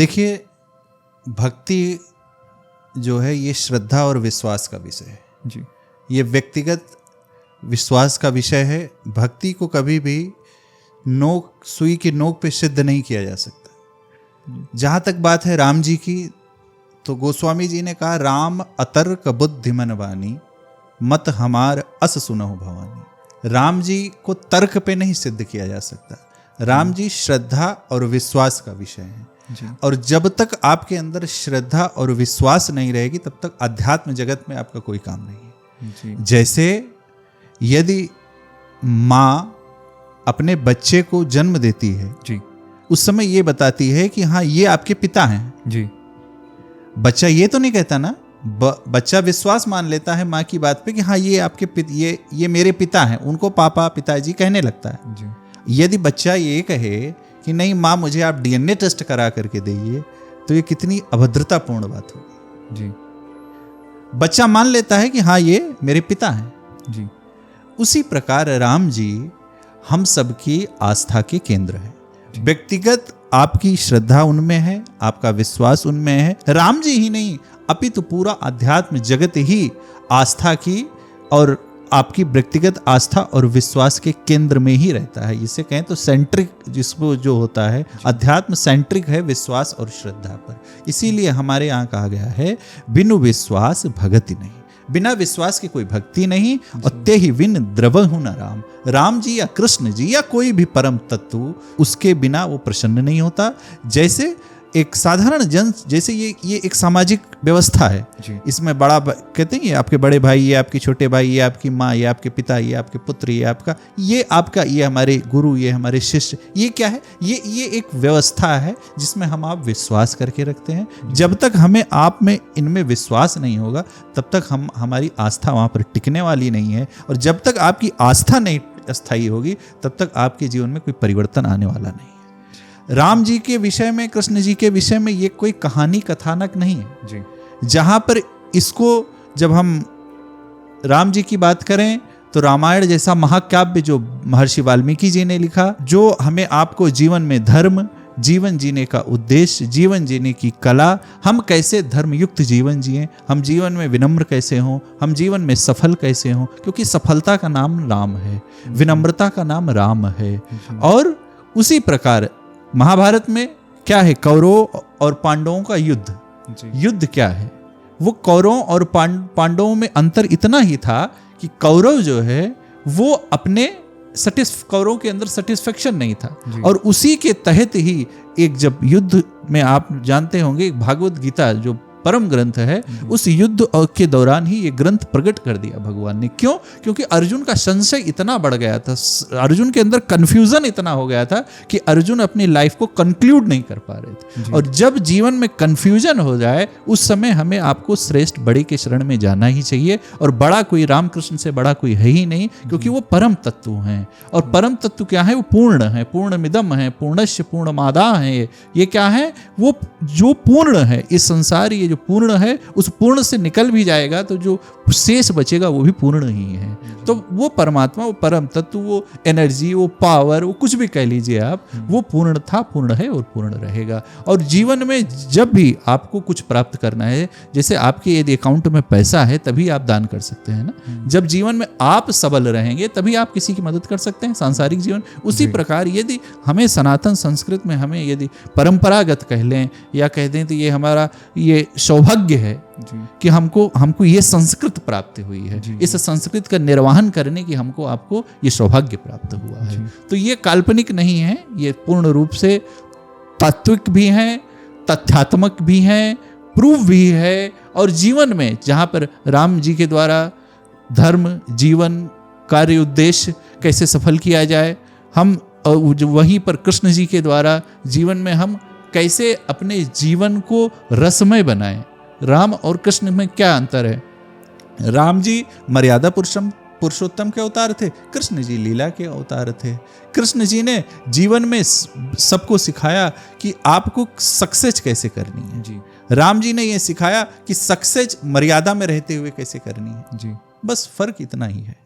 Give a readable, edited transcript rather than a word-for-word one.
देखिए, भक्ति जो है ये श्रद्धा और विश्वास का विषय है जी। ये व्यक्तिगत विश्वास का विषय है। भक्ति को कभी भी सुई की नोक पे सिद्ध नहीं किया जा सकता। जहाँ तक बात है राम जी की, तो गोस्वामी जी ने कहा, राम अतर्क बुद्धिमन वाणी, मत हमार अस सुनहु भवानी। राम जी को तर्क पे नहीं सिद्ध किया जा सकता। राम जी श्रद्धा और विश्वास का विषय है जी। और जब तक आपके अंदर श्रद्धा और विश्वास नहीं रहेगी तब तक अध्यात्म जगत में आपका कोई काम नहीं है जी। जैसे यदि माँ अपने बच्चे को जन्म देती है जी। उस समय ये बताती है कि हाँ ये आपके पिता हैं जी। बच्चा ये तो नहीं कहता ना, बच्चा विश्वास मान लेता है माँ की बात पे कि हाँ ये आपके ये मेरे पिता हैं, उनको पापा पिताजी कहने लगता है जी। यदि बच्चा ये कहे कि नहीं माँ मुझे आप डीएनए टेस्ट करा करके दीजिए, तो ये कितनी अभद्रतापूर्ण बात होगी जी। बच्चा मान लेता है कि हाँ ये मेरे पिता हैं जी। उसी प्रकार राम जी हम सबकी आस्था के केंद्र हैं। व्यक्तिगत आपकी श्रद्धा उनमें है, आपका विश्वास उनमें है। राम जी ही नहीं अपितु पूरा अध्यात्म जगत ही आस्था की और आपकी व्यक्तिगत आस्था और विश्वास के केंद्र में ही रहता है। इसे कहें तो सेंट्रिक जिसको जो होता है, अध्यात्म सेंट्रिक है विश्वास और श्रद्धा पर। इसीलिए हमारे यहाँ कहा गया है, बिनु विश्वास भगति नहीं, बिना विश्वास की कोई भक्ति नहीं। और ते ही विन द्रवहु न राम, राम जी या कृष्ण जी या कोई भी परम तत्व, उसके बिना वो प्रसन्न नहीं होता। जैसे एक साधारण जन, जैसे ये एक सामाजिक व्यवस्था है, इसमें बड़ा कहते हैं ये आपके बड़े भाई, ये आपके छोटे भाई, ये आपकी माँ, ये आपके पिता, ये आपके पुत्र, ये आपका, ये हमारे गुरु, ये हमारे शिष्य। ये क्या है? ये एक व्यवस्था है जिसमें हम आप विश्वास करके रखते हैं। जब तक हमें आप में इनमें विश्वास नहीं होगा तब तक हमारी आस्था वहाँ पर टिकने वाली नहीं है। और जब तक आपकी आस्था नहीं अस्थायी होगी तब तक आपके जीवन में कोई परिवर्तन आने वाला नहीं है। राम जी के विषय में, कृष्ण जी के विषय में ये कोई कहानी कथानक नहीं है जी। जहां पर इसको जब हम राम जी की बात करें तो रामायण जैसा महाकाव्य जो महर्षि वाल्मीकि जी ने लिखा, जो हमें आपको जीवन में धर्म, जीवन जीने का उद्देश्य, जीवन जीने की कला, हम कैसे धर्मयुक्त जीवन जिएं, हम जीवन में विनम्र कैसे हों, हम जीवन में सफल कैसे हों, क्योंकि सफलता का नाम राम है, विनम्रता का नाम राम है। और उसी प्रकार महाभारत में क्या है? कौरवों और पांडवों का युद्ध। युद्ध क्या है? वो कौरवों और पांडवों में अंतर इतना ही था कि कौरव जो है वो अपने कौरवों के अंदर सेटिस्फेक्शन नहीं था और उसी के तहत ही एक जब युद्ध में आप जानते होंगे भागवत गीता जो परम ग्रंथ है, उस युद्ध के दौरान ही ये ग्रंथ प्रकट कर दिया भगवान ने। क्यों? क्योंकि अर्जुन का संशय इतना बढ़ गया था, अर्जुन के अंदर कंफ्यूजन इतना हो गया था कि अर्जुन अपनी लाइफ को कंक्लूड नहीं कर पा रहे थे। और जब जीवन में कंफ्यूजन हो जाए उस समय हमें आपको श्रेष्ठ बड़े के शरण में जाना ही चाहिए। और बड़ा कोई रामकृष्ण से बड़ा कोई है ही नहीं, क्योंकि वो परम तत्व हैं। और परम तत्व क्या है? वो पूर्ण है, पूर्णमिदम है, पूर्णस्य पूर्णमादा है। ये क्या है? वो जो पूर्ण है, इस संसार ये जो पूर्ण है उस पूर्ण से निकल भी जाएगा तो जो शेष बचेगा वो भी पूर्ण ही है। तो वो परमात्मा, वो परम तत्व, वो एनर्जी, वो पावर, वो कुछ भी कह लीजिए आप, वो पूर्ण था, पूर्ण है और पूर्ण रहेगा। और जीवन में जब भी आपको कुछ प्राप्त करना है, जैसे आपके यदि अकाउंट में पैसा है तभी आप दान कर सकते हैं ना। जब जीवन में आप सबल रहेंगे तभी आप किसी की मदद कर सकते हैं, सांसारिक जीवन। उसी प्रकार यदि हमें सनातन संस्कृत में हमें यदि परंपरागत कह लें या कह दें तो ये हमारा ये सौभाग्य है कि हमको ये संस्कृत प्राप्त हुई है। इस संस्कृत का निर्वहन करने की हमको आपको ये सौभाग्य प्राप्त हुआ है। तो ये काल्पनिक नहीं है, ये पूर्ण रूप से तात्विक भी है, तथ्यात्मक भी है, प्रूफ भी है। और जीवन में जहाँ पर राम जी के द्वारा धर्म, जीवन, कार्य, उद्देश्य कैसे सफल किया जाए, हम वहीं पर कृष्ण जी के द्वारा जीवन में हम कैसे अपने जीवन को रसमय बनाएं। राम और कृष्ण में क्या अंतर है? राम जी मर्यादा पुरुषोत्तम के अवतार थे, कृष्ण जी लीला के अवतार थे। कृष्ण जी ने जीवन में सबको सिखाया कि आपको सक्सेस कैसे करनी है जी। राम जी ने यह सिखाया कि सक्सेस मर्यादा में रहते हुए कैसे करनी है जी। बस फर्क इतना ही है।